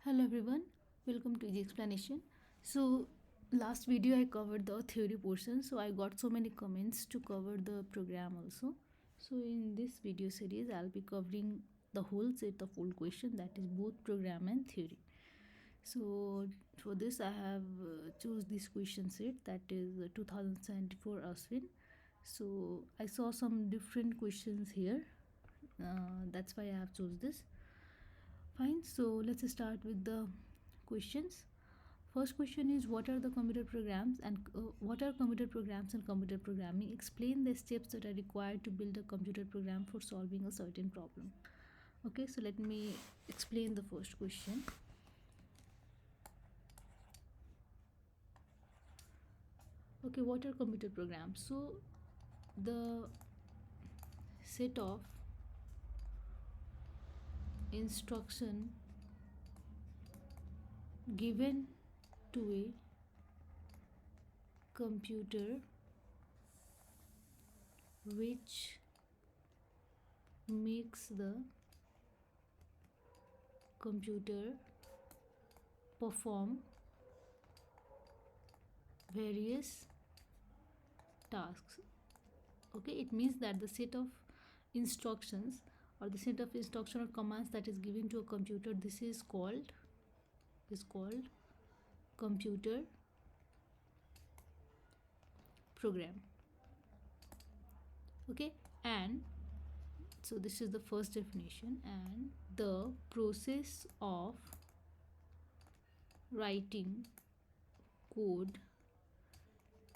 Hello everyone, welcome to the explanation. So last video I covered the theory portion, so I got so many comments to cover the program also. So in this video series I'll be covering the whole set of full question, that is both program and theory. So for this I have choose this question set, that is 2074 Aswin. So I saw some different questions here, that's why I have choose this. Fine, so let's start with the questions. First question is, what are the computer programs and what are computer programs and computer programming? Explain the steps that are required to build a computer program for solving a certain problem. Okay, so let me explain the first question. Okay, what are computer programs? So the set of instruction given to a computer which makes the computer perform various tasks. Okay, it means that the set of instructions or the set of instruction or commands that is given to a computer, this is called computer program. Okay, and so this is the first definition. And the process of writing code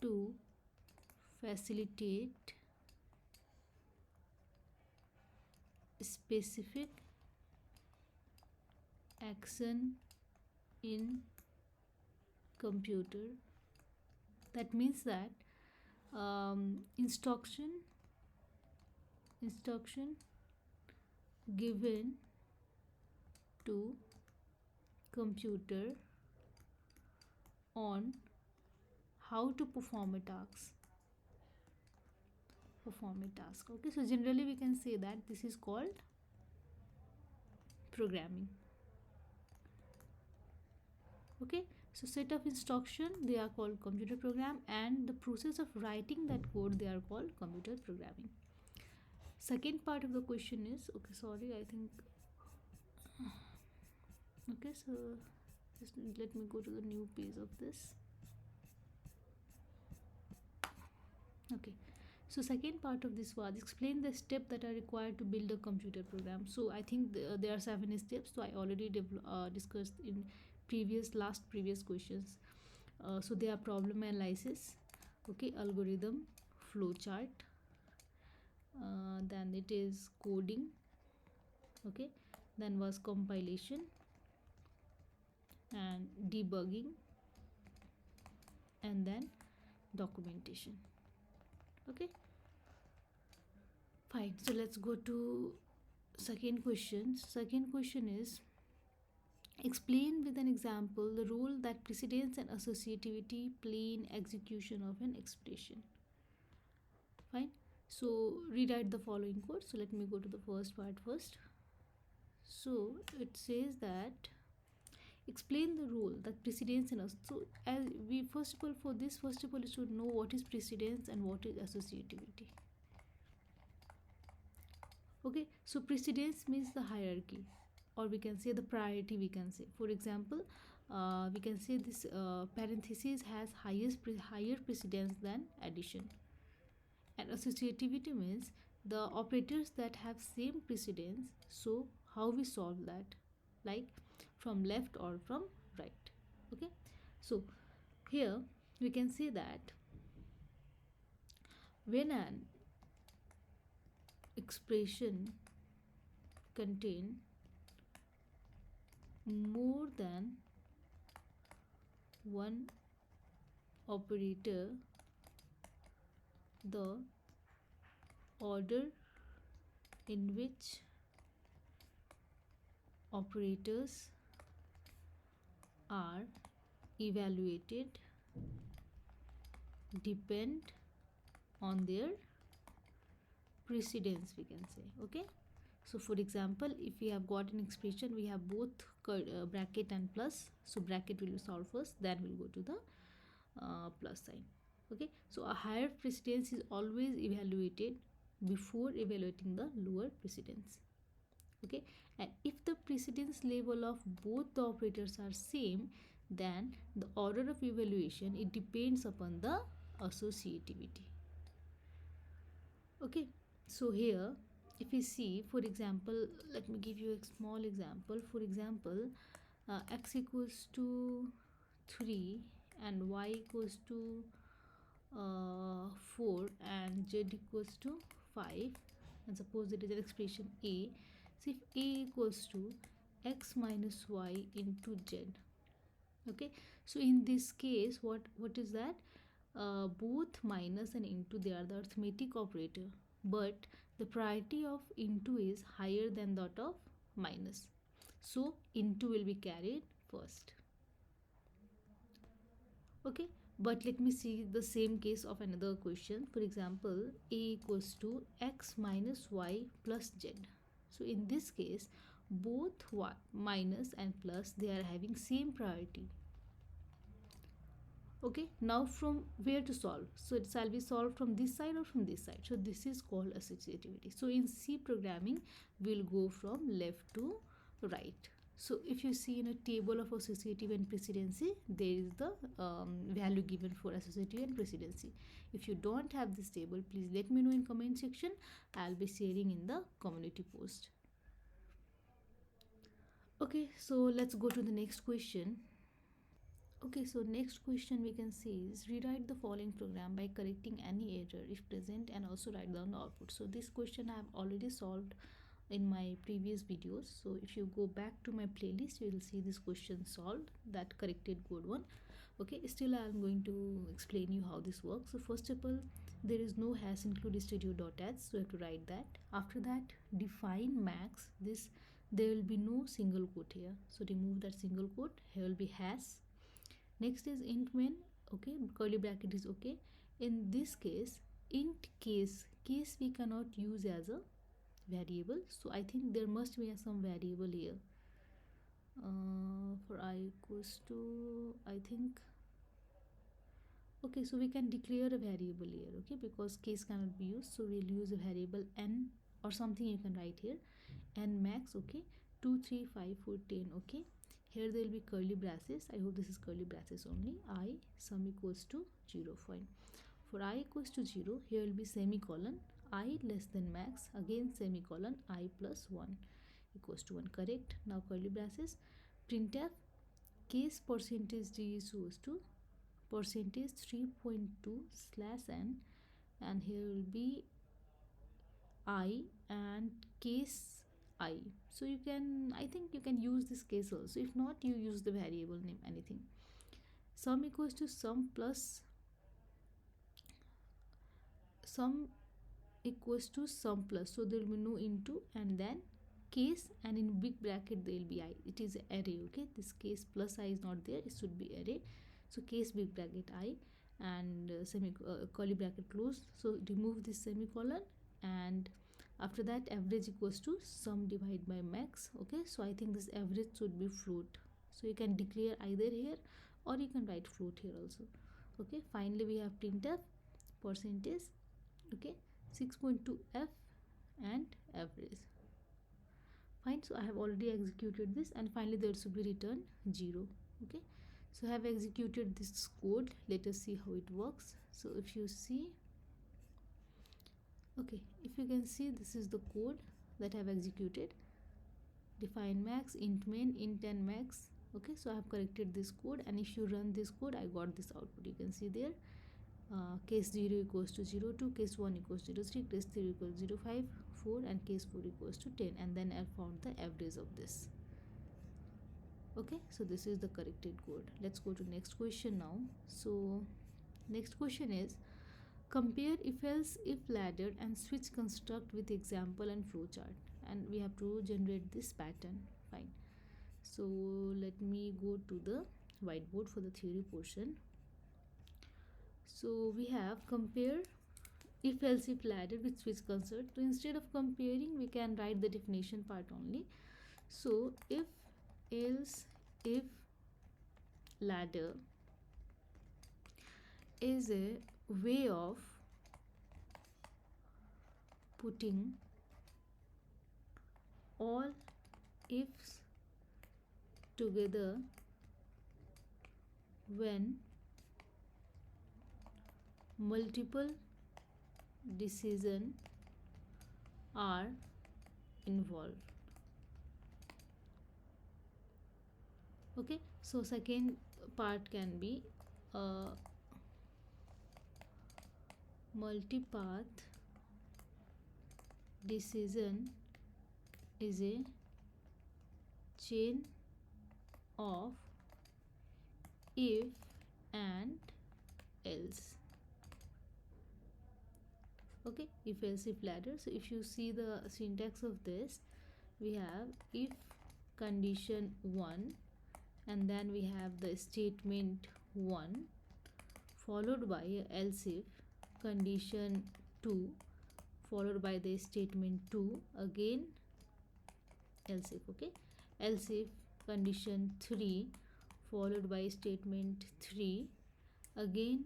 to facilitate specific action in computer. That means that instruction given to computer on how to perform a task. Okay, so generally we can say that this is called programming. Okay, so set of instruction, they are called computer program, and the process of writing that code, they are called computer programming. Second part of the question is, okay, sorry, I think, okay, so just let me go to the new page of this. Okay, so second part of this was explain the steps that are required to build a computer program. So I think there are 7 steps, so I already discussed in previous questions. So they are problem analysis, okay, algorithm, flowchart, then it is coding, okay, then was compilation and debugging, and then documentation. Okay, fine, so let's go to second question. Second question is, explain with an example the role that precedence and associativity play in execution of an expression. Fine, so rewrite the following code. So let me go to the first part first. So it says that explain the role that precedence and so as we first of all you should know what is precedence and what is associativity. Okay, so precedence means the hierarchy, or we can say the priority. We can say, for example, we can say this parenthesis has higher precedence than addition. And associativity means the operators that have same precedence. So how we solve that, like from left or from right. Okay, so here we can say that when an expression contain more than one operator, the order in which operators are evaluated depend on their precedence, we can say. Okay, so for example, if we have got an expression, we have both bracket and plus. So bracket will be solved first, then we'll go to the plus sign. Okay, so a higher precedence is always evaluated before evaluating the lower precedence. Okay, and if the precedence level of both the operators are same, then the order of evaluation, it depends upon the associativity. Okay, so here if we see, for example, let me give you a small example. For example, x equals to 3 and y equals to 4 and z equals to 5, and suppose it is an expression a. So if a equals to x minus y into z, okay, so in this case what is that, both minus and into, they are the arithmetic operator, but the priority of into is higher than that of minus, so into will be carried first. Okay, but let me see the same case of another question. For example, a equals to x minus y plus z. So in this case, both y minus and plus, they are having same priority. Okay, now from where to solve? So it shall be solved from this side or from this side. So this is called associativity. So in C programming, we'll go from left to right. So if you see in a table of associative and precedency, there is the value given for associative and precedency. If you don't have this table, please let me know in comment section. I'll be sharing in the community post. Okay, so let's go to the next question. Okay, so next question we can see is rewrite the following program by correcting any error if present and also write down the output. So this question I have already solved in my previous videos. So if you go back to my playlist, you will see this question solved, that corrected code one. Okay, still I am going to explain you how this works. So first of all, there is no hash include studio.h, so you have to write that. After that, define max. This, there will be no single quote here, so remove that single quote. Here will be hash. Next is int main. Okay, curly bracket is okay. In this case, int case we cannot use as a variable, so I think there must be some variable here. For I equals to, I think, okay, so we can declare a variable here, okay, because case cannot be used, so we'll use a variable n or something you can write here, n max. Okay, 2 3 5 4 10. Okay, here there will be curly braces. I hope this is curly braces only. I sum equals to 0. Fine. For I equals to 0, here will be semicolon. I less than max, again semicolon, I plus 1 equals to 1. Correct. Now curly braces. Printf case percentage d is equals to percentage 3.2 slash n, and here will be I and case I. So you can, I think you can use this case also. If not, you use the variable name, anything. Sum equals to sum plus sum equals to sum plus, so there will be no into and then case, and in big bracket there will be I. It is array. Okay, this case plus I is not there, it should be array. So case big bracket I and curly bracket close. So remove this semicolon, and after that average equals to sum divided by max. Okay, so I think this average should be float, so you can declare either here or you can write float here also. Okay, finally we have printf percentage, okay, 6.2 f and average. Fine, so I have already executed this, and finally there should be return 0. Okay, so I have executed this code. Let us see how it works. So if you see, okay, if you can see, this is the code that I have executed. Define max, int main, int and max. Okay, so I have corrected this code, and if you run this code, I got this output. You can see there, case 0 equals to 0.2, case 1 equals to 0.3, case 3 equals to 0.5, 4, and case 4 equals to 10, and then I found the average of this. Okay, so this is the corrected code. Let's go to next question now. So next question is compare if else if ladder and switch construct with example and flowchart, and we have to generate this pattern. Fine, so let me go to the whiteboard for the theory portion. So we have compare if else if ladder with switch construct. So instead of comparing, we can write the definition part only. So if else if ladder is a way of putting all ifs together when multiple decisions are involved. Okay, so second part can be a multipath decision is a chain of if and else. Okay, if else if ladder. So if you see the syntax of this, we have if condition 1, and then we have the statement 1 followed by else if condition 2 followed by the statement 2, again else if. Okay, else if condition 3 followed by statement 3, again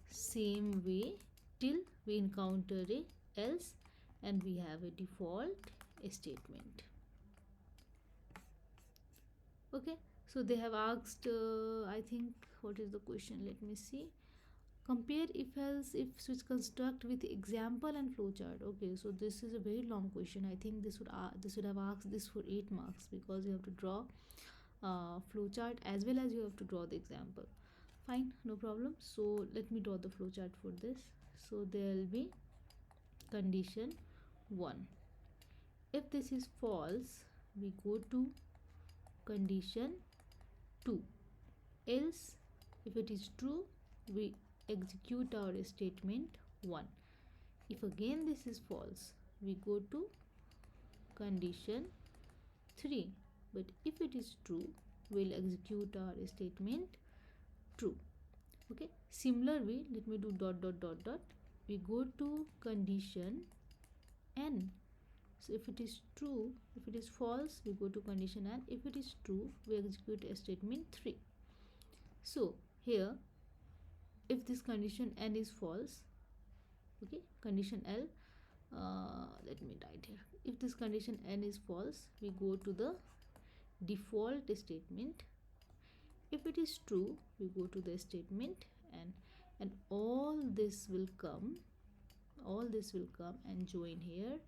same way till we encounter a else and we have a default statement. Okay, so they have asked I think, what is the question, let me see. Compare if else if switch construct with example and flowchart. Okay, so this is a very long question. I think this would have asked this for 8 marks, because you have to draw flowchart as well as you have to draw the example. Fine, no problem. So let me draw the flowchart for this. So there will be condition 1. If this is false, we go to condition 2. Else, if it is true, we execute our statement 1. If again this is false, we go to condition 3. But if it is true, we'll execute our statement true. Okay, similarly, let me do dot dot dot dot. We go to condition n. So if it is true, if it is false, we go to condition n. If it is true, we execute a statement 3. So here, if this condition n is false, okay, condition L, let me write here. If this condition n is false, we go to the default statement. If it is true, we go to the statement n, and all this will come and join here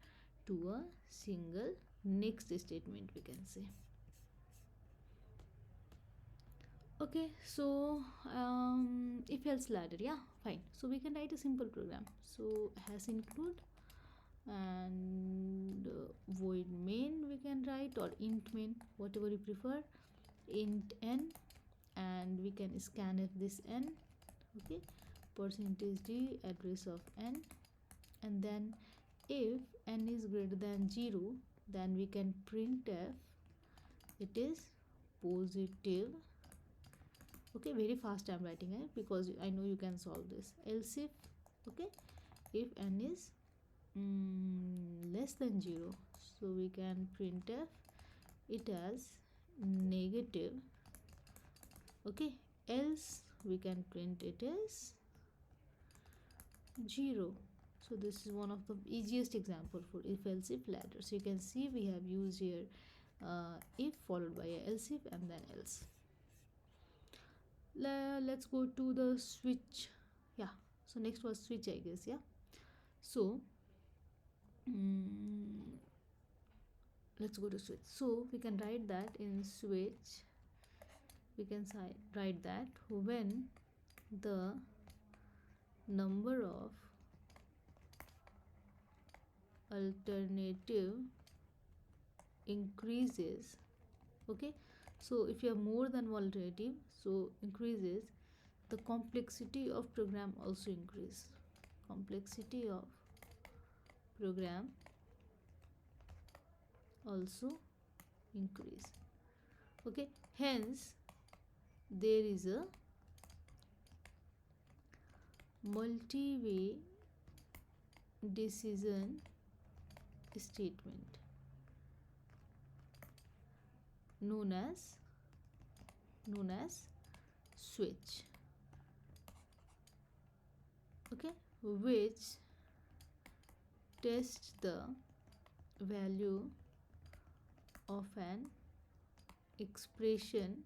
to a single next statement, we can say. Okay, so if else ladder, yeah, fine. So we can write a simple program. So has include and void main we can write, or int main, whatever you prefer, int n, and we can scanf this n. Okay, percentage d address of n, and then if n is greater than 0, then we can printf it is positive. Okay, very fast I'm writing it because I know you can solve this. Else if, okay, if n is less than 0, so we can printf it as negative. Okay, else we can print it as 0. So this is one of the easiest example for if else if ladder. So you can see we have used here if followed by a else if and then else. Let's go to the switch. Yeah, so next was switch, I guess. Yeah, so let's go to switch. So we can write that in switch, we can write that when the number of alternative increases. Okay, so if you have more than one alternative, so increases, the complexity of program also increase. Complexity of program also increase. Okay, hence there is a multi-way decision statement. known as switch, okay, which tests the value of an expression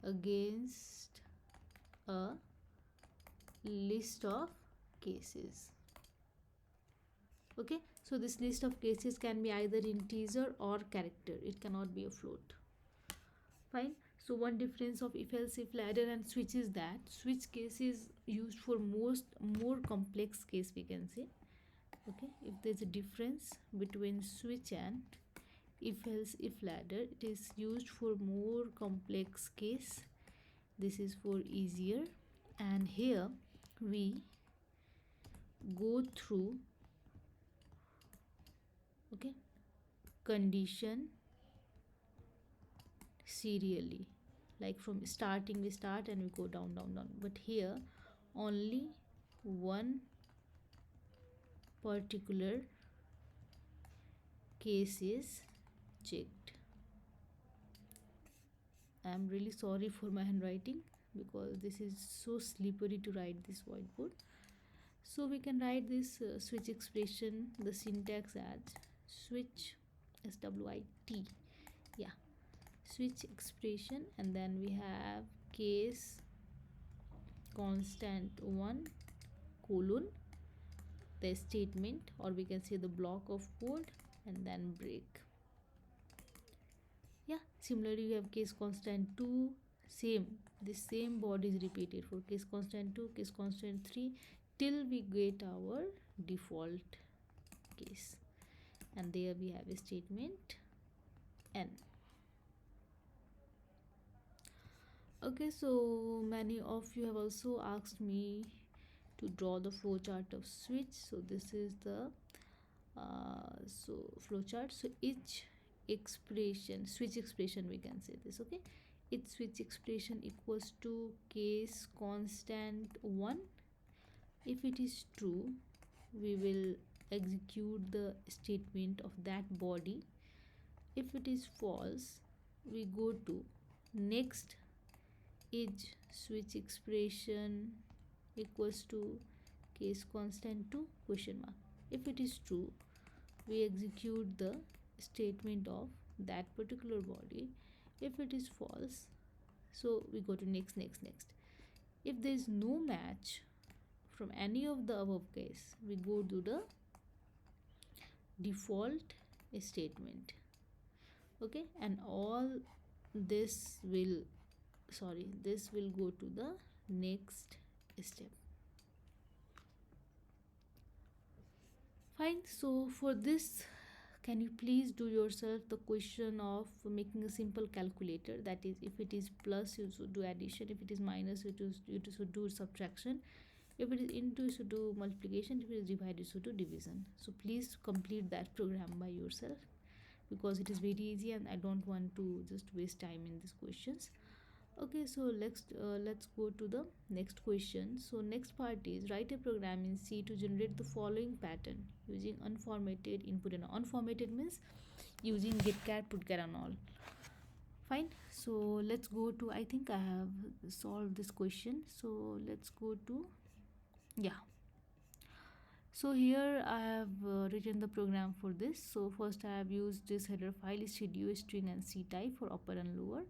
against a list of cases. Okay, so this list of cases can be either integer or character, it cannot be a float. Fine. So one difference of if else if ladder and switch is that switch case is used for more complex case, we can say. Okay, if there's a difference between switch and if else if ladder, it is used for more complex case, this is for easier. And here we go through, okay, condition serially, like from starting we start and we go down down down, but here only one particular case is checked. I am really sorry for my handwriting because this is so slippery to write this whiteboard. So we can write this switch expression, the syntax as switch, swit, yeah, switch expression, and then we have case constant 1 colon the statement, or we can say the block of code, and then break. Yeah, similarly we have case constant 2, same, the same body is repeated for case constant 2, case constant 3, till we get our default case, and there we have a statement n. Okay, so many of you have also asked me to draw the flowchart of switch. So this is the flowchart. So each expression, switch expression, we can say this, okay, each switch expression equals to case constant 1. If it is true, we will execute the statement of that body. If it is false, we go to next edge switch expression equals to case constant 2 question mark. If it is true, we execute the statement of that particular body. If it is false, so we go to next. If there is no match from any of the above case, we go to the default statement, okay, and all this will go to the next step. Fine. So for this, can you please do yourself the question of making a simple calculator, that is if it is plus you should do addition, if it is minus you should do subtraction, if it is into you should do multiplication, if it is divide you should do division. So please complete that program by yourself because it is very easy and I don't want to just waste time in these questions. Okay, so let's go to the next question. So next part is write a program in C to generate the following pattern using unformatted input, and unformatted means using getchar, putchar and all. Fine. So let's go to, I think I have solved this question, so let's go to, yeah, so here I have written the program for this. So first I have used this header file studio string and C type for upper and lower,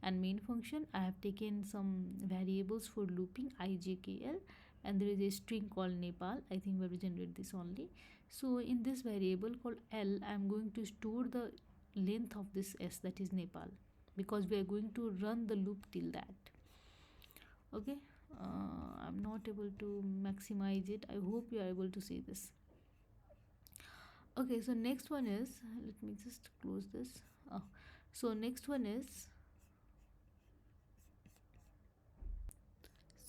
and main function I have taken some variables for looping ijkl, and there is a string called Nepal. I think we will generate this only. So in this variable called L, I am going to store the length of this S, that is Nepal, because we are going to run the loop till that. Okay, I'm not able to maximize it. I hope you are able to see this. Okay, so next one is, let me just close this. So next one is,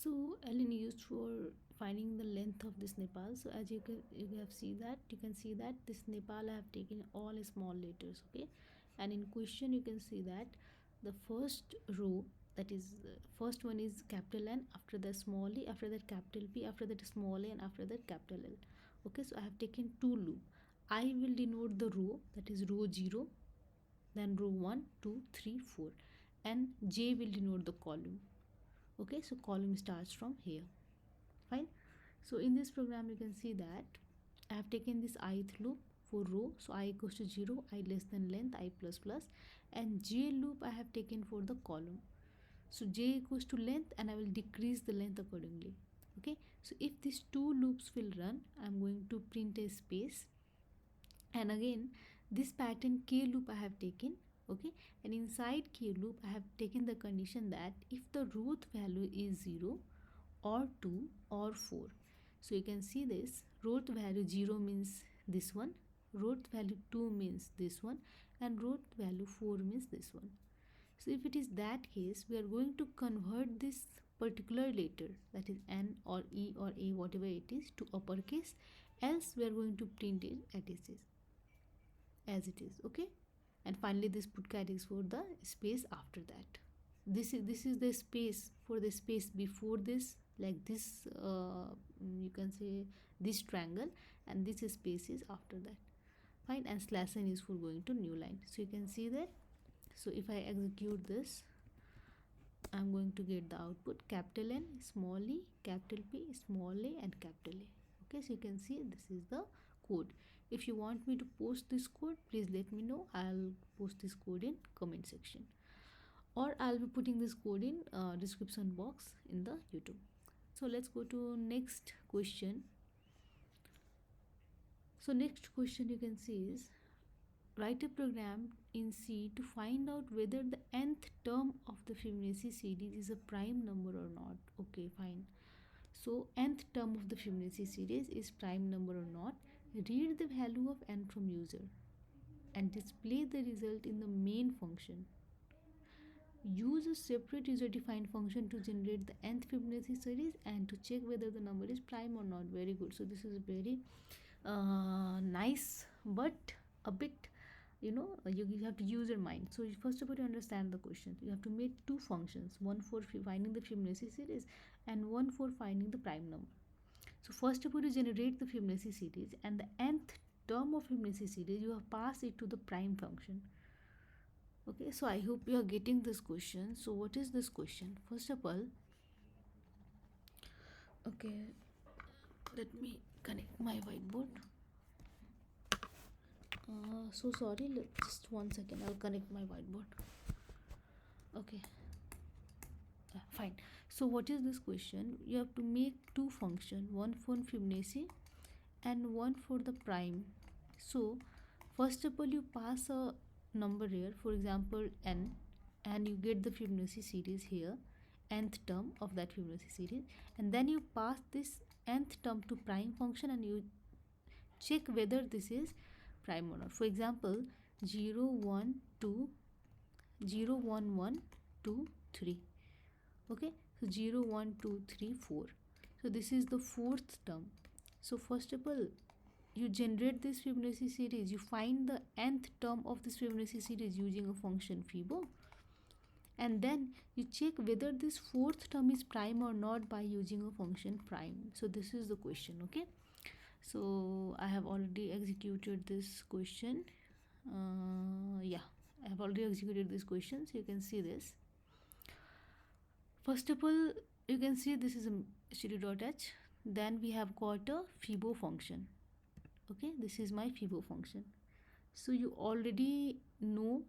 so ln used for finding the length of this Nepal. So as you can see that this Nepal I have taken all small letters, okay, and in question you can see that the first row, that is first one is capital N, after that small e, after that capital P, after that small a, and after that capital L. Okay, so I have taken two loop. I will denote the row, that is row 0, then row 1 2 3 4, and j will denote the column. Okay, so column starts from here. Fine. So in this program you can see that I have taken this ith loop for row, so I equals to 0, I less than length, I plus plus, and j loop I have taken for the column, so j equals to length and I will decrease the length accordingly. Okay, so if these two loops will run, I'm going to print a space, and again this pattern k loop I have taken. Okay, and inside k loop I have taken the condition that if the root value is 0 or 2 or 4, so you can see this root value 0 means this one, root value 2 means this one, and root value 4 means this one. So if it is that case, we are going to convert this particular letter, that is n or e or a, whatever it is, to uppercase, else we are going to print it as it is. Okay, and finally this put carries for the space after that. This is the space for the space before this, like this, you can say this triangle, and this space is after that. Fine, and slash n is for going to new line. So you can see that. So if I execute this, I'm going to get the output capital N, small e, capital P, small a, and capital A. Okay, so you can see this is the code. If you want me to post this code, please let me know. I'll post this code in comment section, or I'll be putting this code in description box in the YouTube. So let's go to next question. So next question you can see is, write a program in C to find out whether the nth term of the Fibonacci series is a prime number or not. Okay, fine. So nth term of the Fibonacci series is prime number or not. Read the value of n from user and display the result in the main function. Use a separate user-defined function to generate the nth Fibonacci series and to check whether the number is prime or not. Very good. So this is very nice, but a bit, you have to use your mind. So first of all, you understand the question. You have to make two functions, one for finding the Fibonacci series and one for finding the prime number. So first of all, you generate the Fibonacci series, and the nth term of Fibonacci series you have passed it to the prime function. Okay, so I hope you are getting this question. So what is this question? First of all, okay, let me connect my whiteboard. So sorry, just 1 second, I'll connect my whiteboard. Okay, fine. So what is this question? You have to make two functions, one for Fibonacci and one for the prime. So first of all, you pass a number here, for example n, and you get the Fibonacci series here, nth term of that Fibonacci series, and then you pass this nth term to prime function and you check whether this is prime or not. For example, 0 1 2 0 1 1 2 3. Okay, so 0 1 2 3 4. So this is the fourth term. So first of all, you generate this Fibonacci series, you find the nth term of this Fibonacci series using a function Fibo, and then you check whether this fourth term is prime or not by using a function prime. So this is the question. Okay, so I have already executed this question. Yeah, I have already executed this question, so you can see this. First of all, you can see this is a std.h. Then we have got a Fibo function. Okay, this is my Fibo function. So you already know,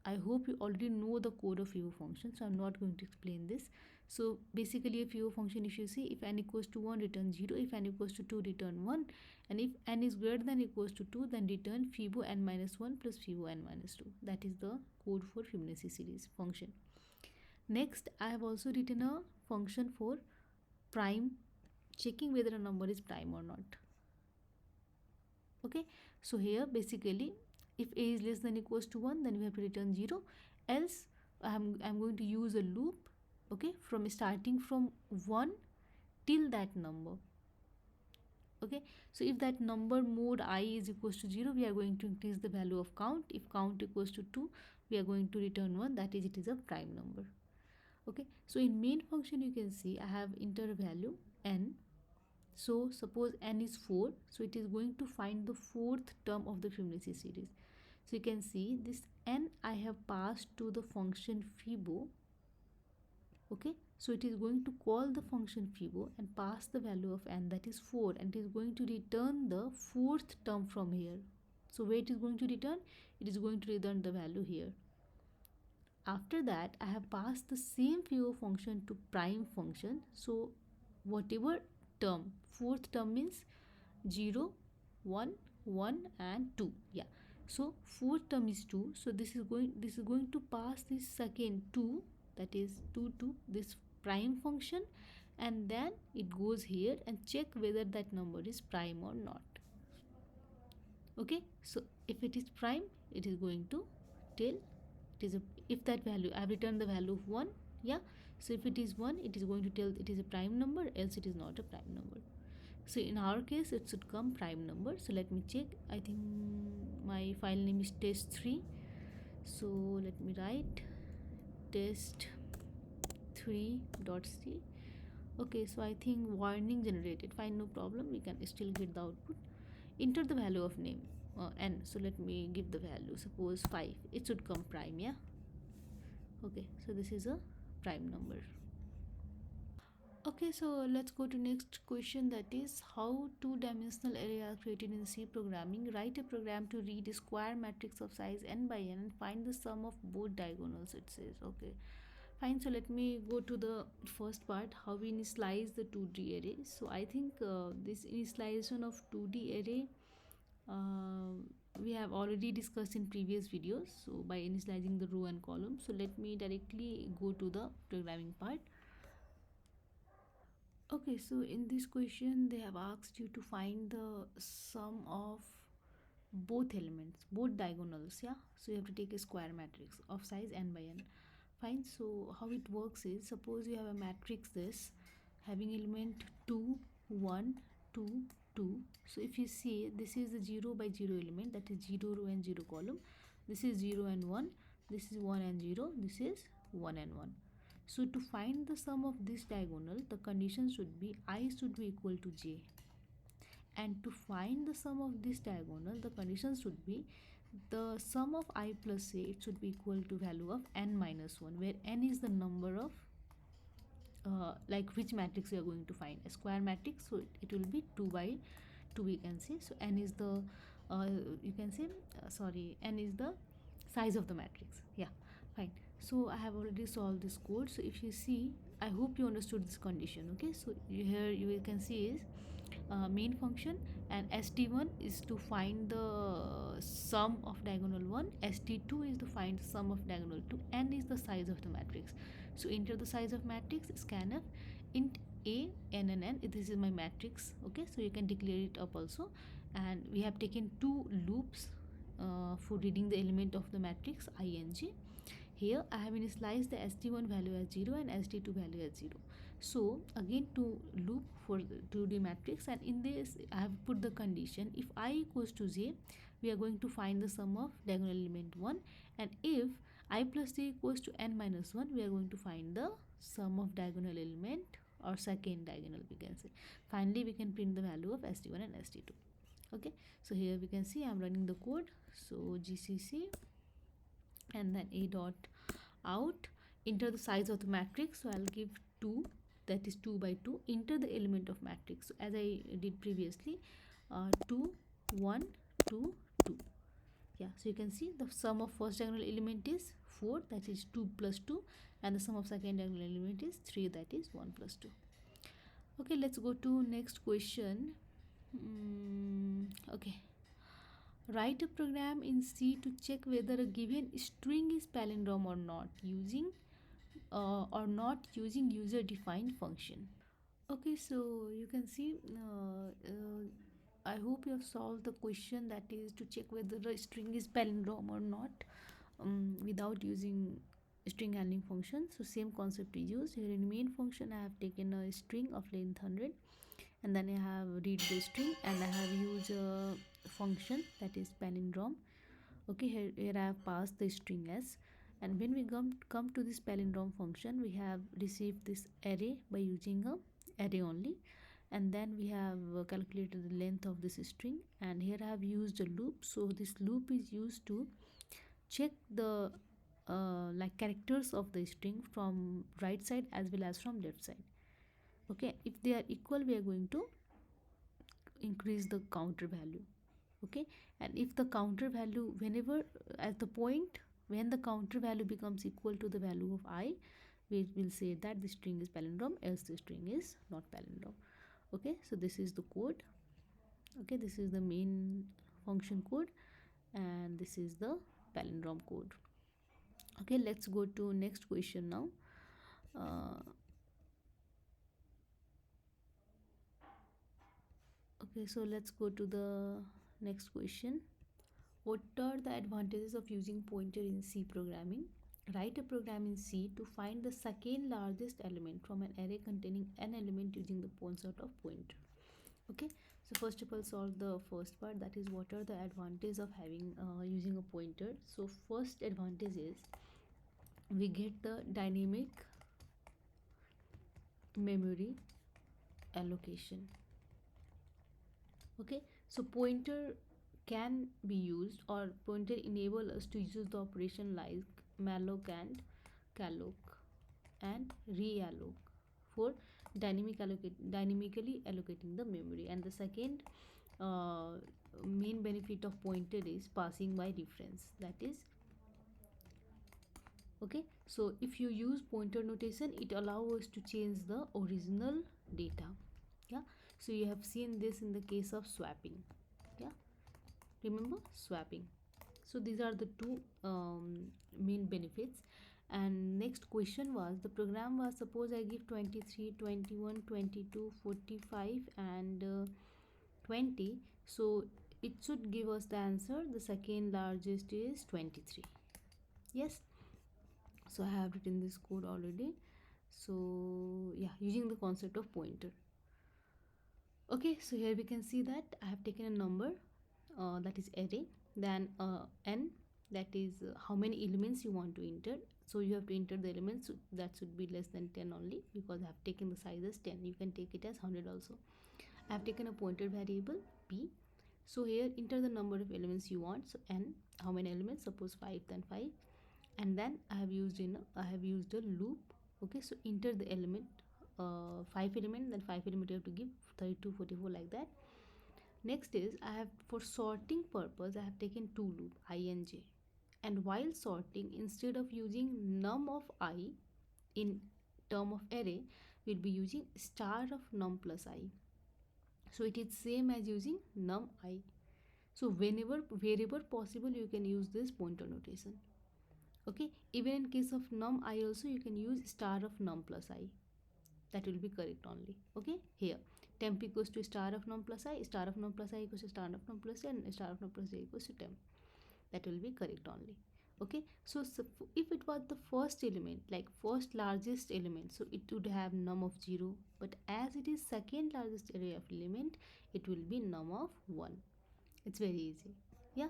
I hope you already know the code of Fibo function, so I'm not going to explain this. So basically a Fibo function, if you see, if n equals to 1, return 0, if n equals to 2, return 1, and if n is greater than equals to 2, then return Fibo n minus 1 plus Fibo n minus 2. That is the code for Fibonacci series function. Next, I have also written a function for prime, checking whether a number is prime or not. Okay, so here basically if a is less than equals to 1, then we have to return 0, else I'm going to use a loop, okay, from starting from 1 till that number. Okay, so if that number mode I is equals to 0, we are going to increase the value of count. If count equals to 2, we are going to return 1, that is, it is a prime number. Okay, so in main function you can see I have enter value n. So suppose n is 4, so it is going to find the fourth term of the Fibonacci series. So you can see this n I have passed to the function fibo. Okay, so it is going to call the function fibo and pass the value of n, that is 4, and it is going to return the fourth term from here. So where it is going to return, it is going to return the value here. After that, I have passed the same fibo function to prime function. So whatever term, fourth term means 0, 1, 1 and 2. Yeah, so fourth term is 2, so this is going to pass this second 2, that is 2 to this prime function, and then it goes here and check whether that number is prime or not. Okay, so if it is prime, it is going to tell it is a, if that value, I have returned the value of 1. Yeah, so if it is 1, it is going to tell it is a prime number, else it is not a prime number. So in our case, it should come prime number. So let me check. I think my file name is test3. So let me write test3.c. Okay, so I think warning generated. Fine, no problem. We can still get the output. Enter the value of name n. So let me give the value. Suppose 5. It should come prime. Yeah. Okay, so this is a prime number. Okay, so let's go to next question, that is how two-dimensional array are created in C programming. Write a program to read a square matrix of size n by n and find the sum of both diagonals, it says. Okay, fine. So let me go to the first part, how we initialize the 2D array. So I think this initialization of 2D array we have already discussed in previous videos, so by initializing the row and column. So let me directly go to the programming part. Okay, so in this question they have asked you to find the sum of both elements, both diagonals. Yeah, so you have to take a square matrix of size n by n. Fine. So how it works is, suppose you have a matrix this having element 2, 1, 2, 2. So if you see, this is the 0 by 0 element, that is 0 row and 0 column. This is 0 and 1, this is 1 and 0, this is 1 and 1. So to find the sum of this diagonal, the condition should be I should be equal to j. And to find the sum of this diagonal, the condition should be the sum of I plus j, it should be equal to value of n minus 1, where n is the number of like which matrix we are going to find, a square matrix, so it will be 2 by 2, we can say. So n is the you can say sorry, n is the size of the matrix. Yeah, fine. So I have already solved this code. So if you see, I hope you understood this condition. Okay, so here you can see is main function, and st1 is to find the sum of diagonal 1, st2 is to find the sum of diagonal 2, n is the size of the matrix. So enter the size of matrix, scanf int a n and n, this is my matrix. Okay, so you can declare it up also, and we have taken two loops for reading the element of the matrix ing. Here I have initialized the st1 value as 0 and st2 value as 0. So again to loop for the 2D matrix, and in this I have put the condition, if I equals to j, we are going to find the sum of diagonal element 1, and if I plus j equals to n minus 1, we are going to find the sum of diagonal element, or second diagonal, we can say. Finally we can print the value of st1 and st2. Okay, so here we can see I am running the code. So gcc and then a dot out, enter the size of the matrix. So I'll give 2, that is 2 by 2, enter the element of matrix. So as I did previously, 2, 1, 2, 2. Yeah, so you can see the sum of first diagonal element is 4, that is 2 plus 2, and the sum of second diagonal element is 3, that is 1 plus 2. Okay, let's go to next question. Okay, write a program in C to check whether a given string is palindrome or not using user defined function. Okay, so you can see I hope you have solved the question, that is to check whether a string is palindrome or not without using string handling function. So same concept is used here. In main function I have taken a string of length 100, and then I have read the string, and I have used a function that is palindrome. Okay, here I have passed the string s, and when we come to this palindrome function, we have received this array by using a array only, and then we have calculated the length of this string, and here I have used a loop. So this loop is used to check the like characters of the string from right side as well as from left side. Okay, if they are equal, we are going to increase the counter value. Okay, and if the counter value, whenever at the point when the counter value becomes equal to the value of I, we will say that the string is palindrome, else the string is not palindrome. Okay, so this is the code. Okay, this is the main function code, and this is the palindrome code. Okay, let's go to next question now. uh, okay, so let's go to the next question. What are the advantages of using pointer in C programming? Write a program in C to find the second largest element from an array containing n element using the sort of pointer. Okay, so first of all, solve the first part, that is what are the advantages of having using a pointer. So first advantage is we get the dynamic memory allocation. Okay, so pointer can be used, or pointer enable us to use the operation like malloc and calloc and realloc for dynamically allocating the memory. And the second uh, main benefit of pointer is passing by reference, that is okay. So if you use pointer notation, it allows us to change the original data. Yeah, so you have seen this in the case of swapping. Yeah, remember swapping. So these are the two main benefits. And next question was, the program was, suppose I give 23, 21, 22, 45 and 20. So it should give us the answer, the second largest is 23. Yes, so I have written this code already. So yeah, using the concept of pointer. Okay, so here we can see that I have taken a number that is array, then n, that is how many elements you want to enter. So you have to enter the elements, that should be less than 10 only, because I have taken the size as 10. You can take it as 100 also. I have taken a pointer variable p. So here enter the number of elements you want. So n, how many elements, suppose 5, then 5. And then I have used a loop. Okay, so enter the element 5 element, then 5 element you have to give 32, 44, like that. Next is, I have, for sorting purpose, I have taken two loop I and j. And while sorting, instead of using num of I in term of array, we'll be using star of num plus I. So it is same as using num I. So wherever possible, you can use this pointer notation. Okay, even in case of num I also, you can use star of num plus I. That will be correct only. Okay, here temp equals to star of num plus I, star of num plus I equals to star of num plus I, and star of num plus I equals to temp. That will be correct only. Okay, so if it was the first element, like first largest element, so it would have num of 0. But as it is second largest array of element, it will be num of 1. It's very easy. Yeah,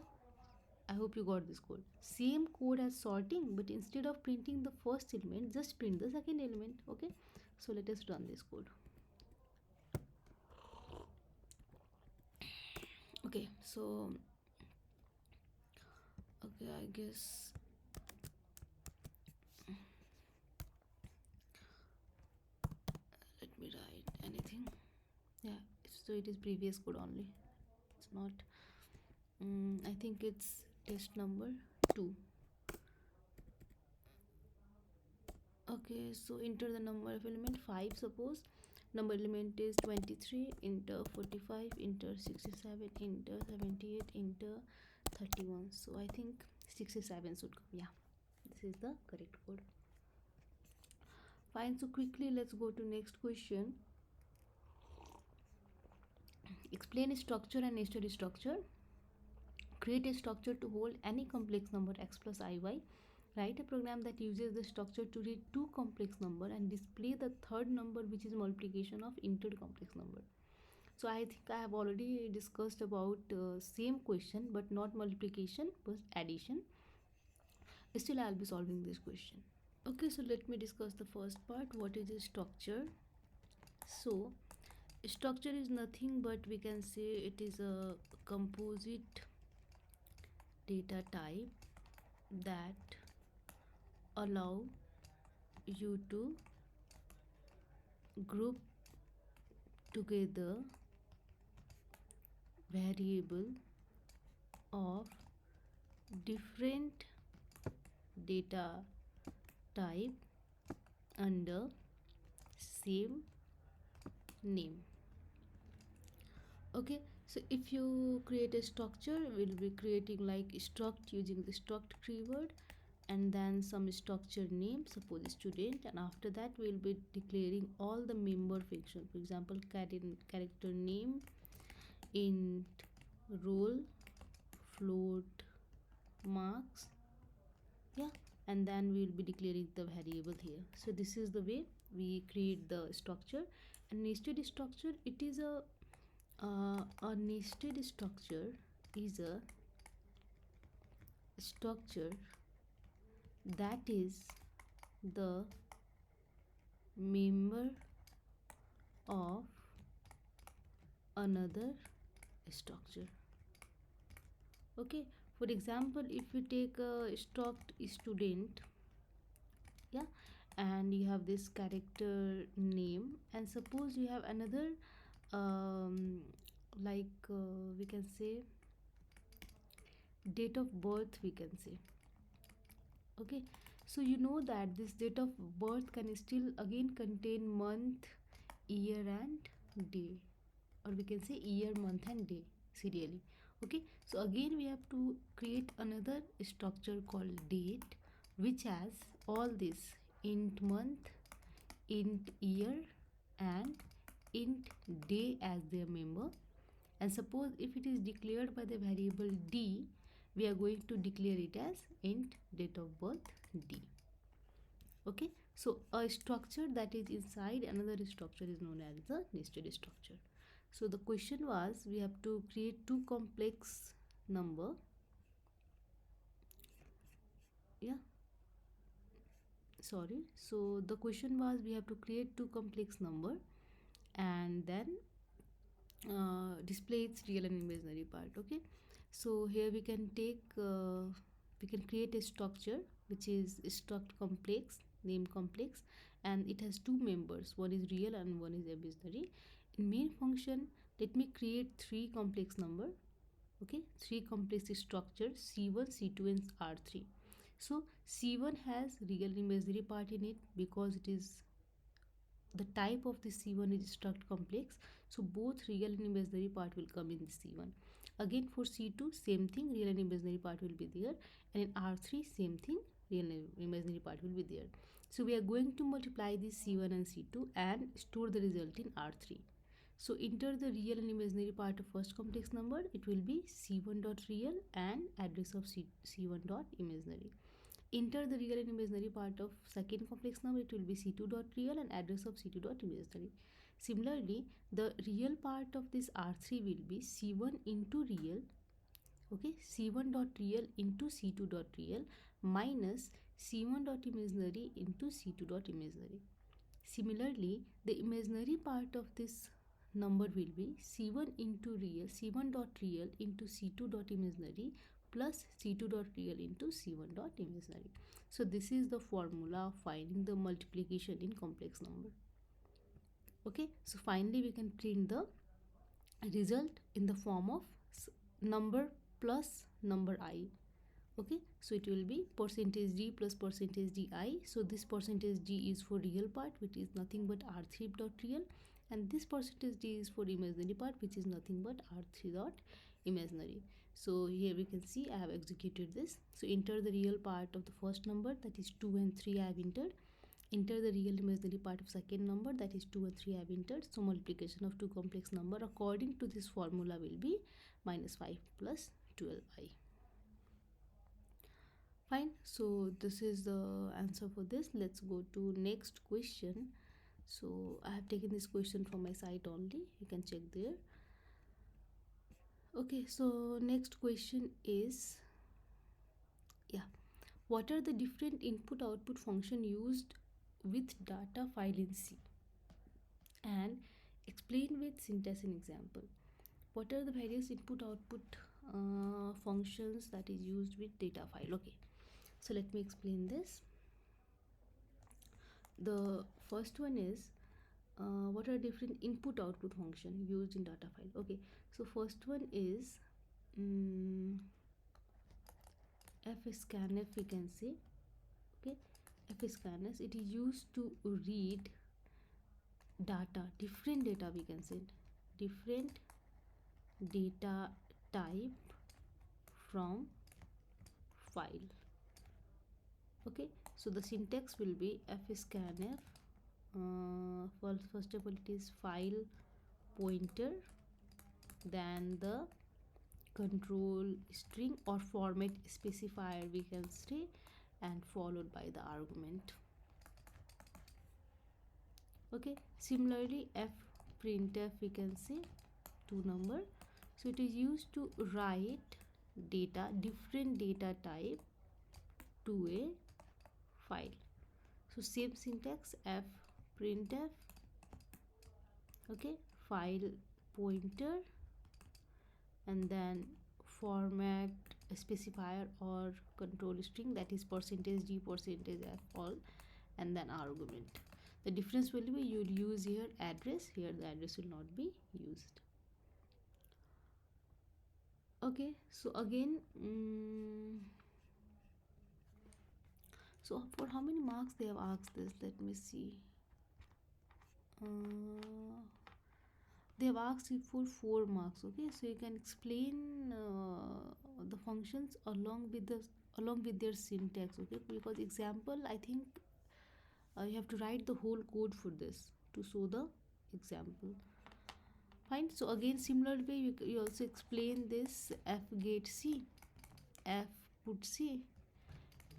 I hope you got this code. Same code as sorting, but instead of printing the first element, just print the second element. Okay, so let us run this code. Okay, so okay, I guess let me write anything. Yeah, so it is previous code only. It's not. I think it's test number 2. Okay, so enter the number of element 5. Suppose number element is 23, enter 45, enter 67, enter 78, enter 31. So I think 67 should come. Yeah, this is the correct code. Fine, so quickly let's go to next question. Explain a structure and nested structure. Create a structure to hold any complex number x plus iy. Write a program that uses the structure to read two complex number and display the third number, which is multiplication of entered complex number. So I think I have already discussed about same question, but not multiplication but addition. Still I'll be solving this question. Okay, so let me discuss the first part. What is a structure? So structure is nothing but, we can say, it is a composite data type that allow you to group together variable of different data type under same name. Okay, so if you create a structure, we'll be creating like struct using the struct keyword and then some structure name, suppose student, and after that we'll be declaring all the member function. For example, character name, int roll, float marks, yeah, and then we'll be declaring the variable here. So this is the way we create the structure. And nested structure, it is a nested structure is a structure that is the member of another structure. Okay, for example, if you take a struct student, yeah, and you have this character name, and suppose you have another we can say date of birth, we can say. Okay, so you know that this date of birth can still again contain month, year and day, or we can say year, month and day serially. Okay, so again we have to create another structure called date, which has all this int month, int year and int day as their member. And suppose if it is declared by the variable d, we are going to declare it as int date of birth d. Okay, so a structure that is inside another structure is known as the nested structure. So the question was, we have to create two complex number, yeah, sorry, so the question was we have to create two complex number and then display its real and imaginary part. Okay, so here we can create a structure which is struct complex, name complex, and it has two members, one is real and one is imaginary. In main function, let me create three complex number. Okay, three complex structures c1, c2 and r3. So c1 has real and imaginary part in it because it is the type of the C1 is struct complex, so both real and imaginary part will come in the C1. Again for C2 same thing, real and imaginary part will be there, and in R3 same thing, real and imaginary part will be there. So we are going to multiply this C1 and C2 and store the result in R3. So enter the real and imaginary part of first complex number, it will be C1 dot real and address of C1 dot imaginary. Enter the real and imaginary part of second complex number, it will be c2 dot real and address of c2 dot imaginary. Similarly, the real part of this r3 will be c1 into real, okay, c1 dot real into c2 dot real minus c1 dot imaginary into c2 dot imaginary. Similarly, the imaginary part of this number will be c1 into real, c1 dot real into c2 dot imaginary plus c2 dot real into c1 dot imaginary. So this is the formula of finding the multiplication in complex number. Okay, so finally we can print the result in the form of number plus number I. Okay, so it will be percentage d plus percentage di. So this percentage d is for real part, which is nothing but r3 dot real, and this percentage d is for imaginary part, which is nothing but r3 dot imaginary. So here we can see I have executed this. So enter the real part of the first number, that is 2 and 3 I have entered. Enter the real imaginary part of second number, that is 2 and 3 I have entered. So multiplication of two complex number according to this formula will be minus 5 plus 12i. Fine, so this is the answer for this. Let's go to next question. So I have taken this question from my site only, you can check there. Okay, so next question is, yeah, what are the different input output function used with data file in C, and explain with syntax and example. What are the various input output functions that is used with data file? Okay, So let me explain this. The first one is what are different input output function used in data file. Okay, so first one is fscanf, we can say. Okay, fscanf, it is used to read data, different data, we can say, different data type from file. Okay, so the syntax will be fscanf. First of all, it is file pointer, then the control string or format specifier, we can say, and followed by the argument. Okay, similarly f printf, we can say, to number. So it is used to write data, different data type, to a file. So same syntax, f printf, okay, file pointer, and then format specifier or control string, that is %d, %f, all, and then argument. The difference will be you'll use here address, here the address will not be used. Okay, so again, so for how many marks they have asked this, let me see. They have asked it for 4 marks. Okay, so you can explain the functions along with their syntax. Okay, because example, I think you have to write the whole code for this to show the example. Fine. So again, similar way, you also explain this f get c, f put c,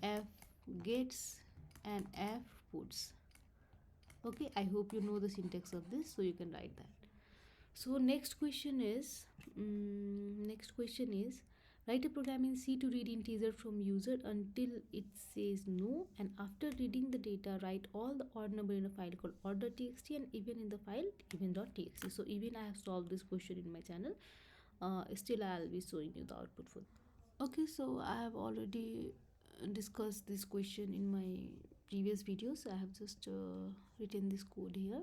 f gets, and f puts. Okay, I hope you know the syntax of this, so you can write that. So next question is write a program in C to read integer from user until it says no, and after reading the data, write all the odd number in a file called odd.txt and even in the file even.txt. So even I have solved this question in my channel. Still I'll be showing you the output for. Okay, so I have already discussed this question in my previous videos. I have just written this code here.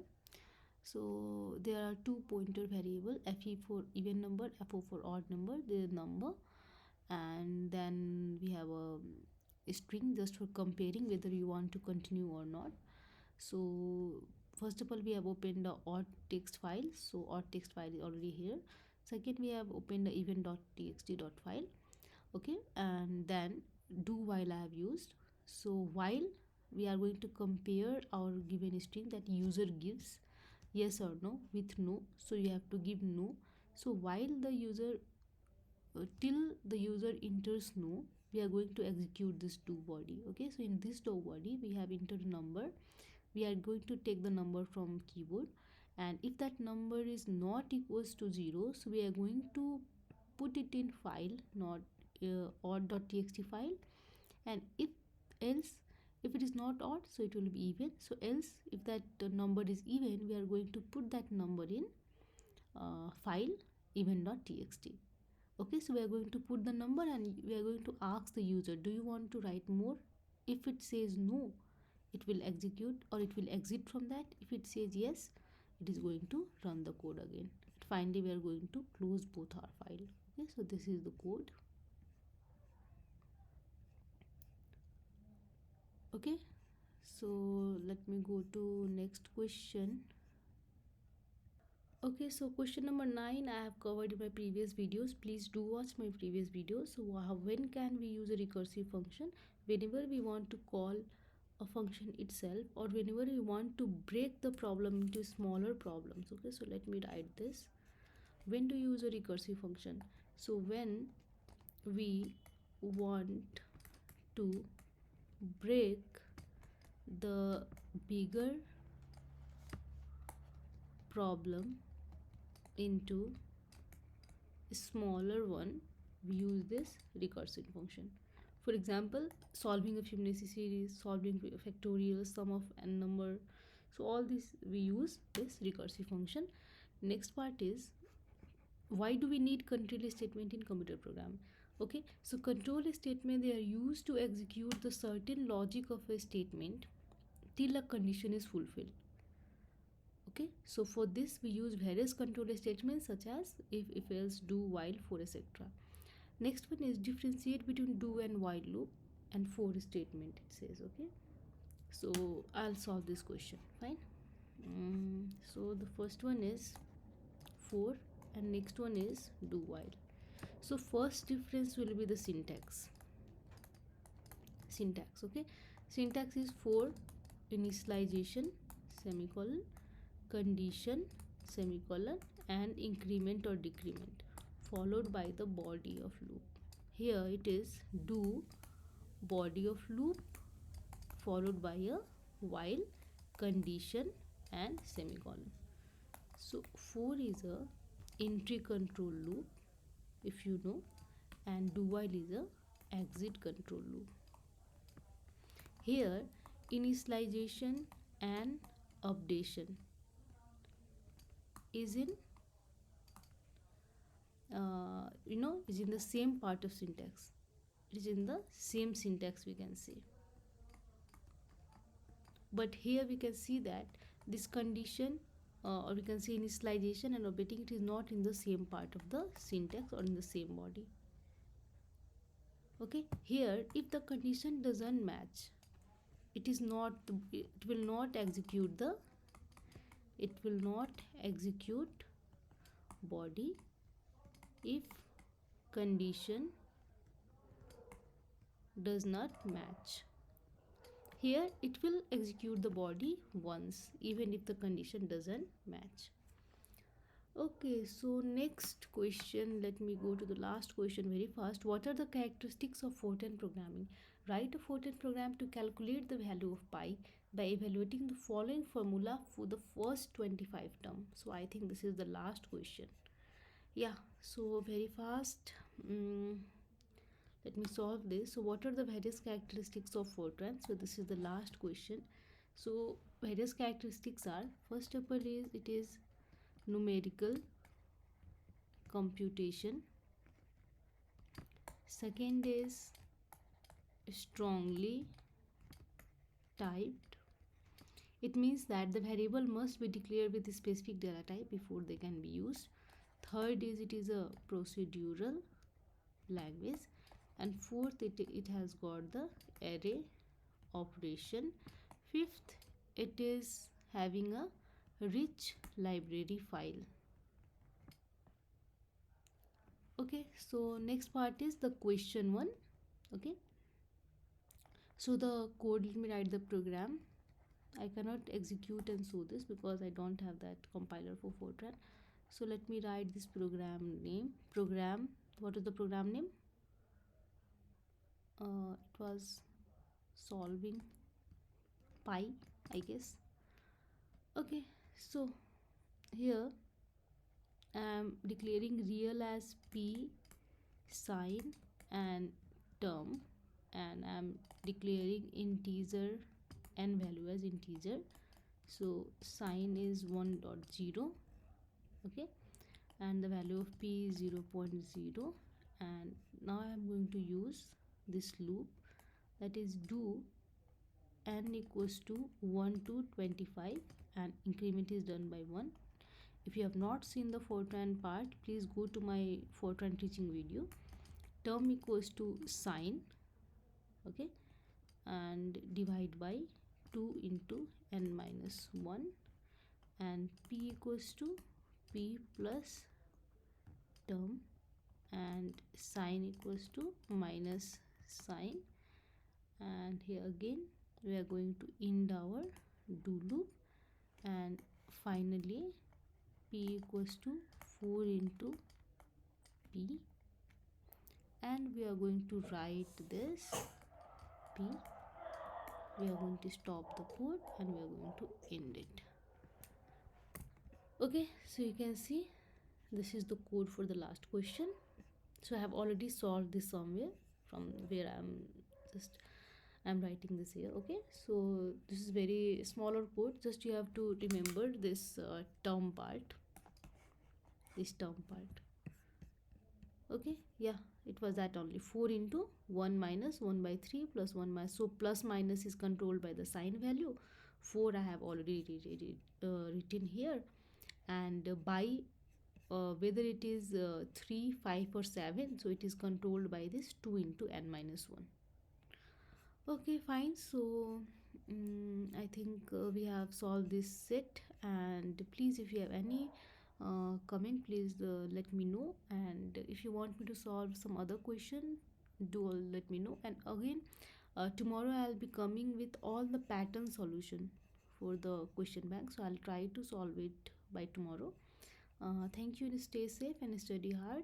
So there are two pointer variable, fe for even number, fo for odd number, the number, and then we have a string just for comparing whether you want to continue or not. So first of all, we have opened the odd text file, so odd text file is already here. Second, we have opened the even.txt file. Okay, and then do while I have used. So while we are going to compare our given string that user gives yes or no with no, so you have to give no. So while the user till the user enters no, we are going to execute this do body. Okay, so in this do body we have entered number. We are going to take the number from keyboard, and if that number is not equals to 0, so we are going to put it in file, not odd.txt file, and if else, if it is not odd, so it will be even. So else, if that number is even, we are going to put that number in file even.txt. Okay, so we are going to put the number and we are going to ask the user, do you want to write more? If it says no, it will execute or it will exit from that. If it says yes, it is going to run the code again. Finally, we are going to close both our file. Okay, so this is the code. Okay, so let me go to next question. Okay, so question number 9 I have covered in my previous videos. Please do watch my previous videos. So when can we use a recursive function? Whenever we want to call a function itself, or whenever we want to break the problem into smaller problems. Okay, so let me write this. When do you use a recursive function? So when we want to break the bigger problem into smaller one, we use this recursive function. For example, solving a Fibonacci series, solving factorial, sum of n number. So all this we use this recursive function. Next part is, why do we need control statement in computer program? Okay, so control statement, they are used to execute the certain logic of a statement till a condition is fulfilled. Okay, so for this we use various control statements such as if else, do, while, for, etc. Next one is differentiate between do and while loop and for statement, it says. Okay, so I'll solve this question. Fine. So the first one is for and next one is do while. So first difference will be the syntax. Okay, syntax is for initialization semicolon, condition semicolon, and increment or decrement followed by the body of loop. Here it is do, body of loop, followed by a while, condition, and semicolon. So for is a entry control loop, if you know, and do while is a exit control loop. Here initialization and updation is in is in the same part of syntax. It is in the same syntax, we can say. But here we can see that this condition, or we can say initialization and updating, it is not in the same part of the syntax or in the same body. Okay, here if the condition doesn't match, it is not, it will not execute the, it will not execute body if condition does not match. Here it will execute the body once even if the condition doesn't match. Okay, so next question, let me go to the last question very fast. What are the characteristics of Fortran programming? Write a Fortran program to calculate the value of pi by evaluating the following formula for the first 25 term. So I think this is the last question. Yeah, so very fast. Let me solve this. So what are the various characteristics of Fortran? So this is the last question. So various characteristics are, first of all is it is numerical computation. Second is strongly typed. It means that the variable must be declared with a specific data type before they can be used. Third is it is a procedural language. And fourth, it has got the array operation. Fifth, it is having a rich library file. Okay, so next part is the question one. Okay, so the code, let me write the program. I cannot execute and show this because I don't have that compiler for Fortran. So let me write this program name. What is the program name? It was solving pi, I guess. Okay, so here I am declaring real as p, sign and term, and I am declaring integer and value as integer. So sign is 1.0, okay, and the value of p is 0.0. And now I am going to use this loop, that is do n equals to 1 to 25 and increment is done by 1. If you have not seen the Fortran part, please go to my Fortran teaching video. Term equals to sign, okay, and divide by 2 into n minus 1, and p equals to p plus term, and sign equals to minus sign. And here again we are going to end our do loop, and finally p equals to 4 into p, and we are going to write this p. We are going to stop the code and we are going to end it. Okay, so you can see this is the code for the last question. So I have already solved this somewhere from where I'm writing this here. Okay, so this is very smaller code, just you have to remember this term part. Okay, yeah, it was that only 4 into 1 minus 1 by 3 plus 1 minus, so plus minus is controlled by the sign value. 4 I have already written here, and by whether it is 3, 5 or 7, so it is controlled by this 2 into n minus 1. Okay, fine. So I think we have solved this set, and please, if you have any comment, please let me know, and if you want me to solve some other question, do let me know. And again, tomorrow I'll be coming with all the pattern solution for the question bank, so I'll try to solve it by tomorrow. Thank you, and stay safe and study hard.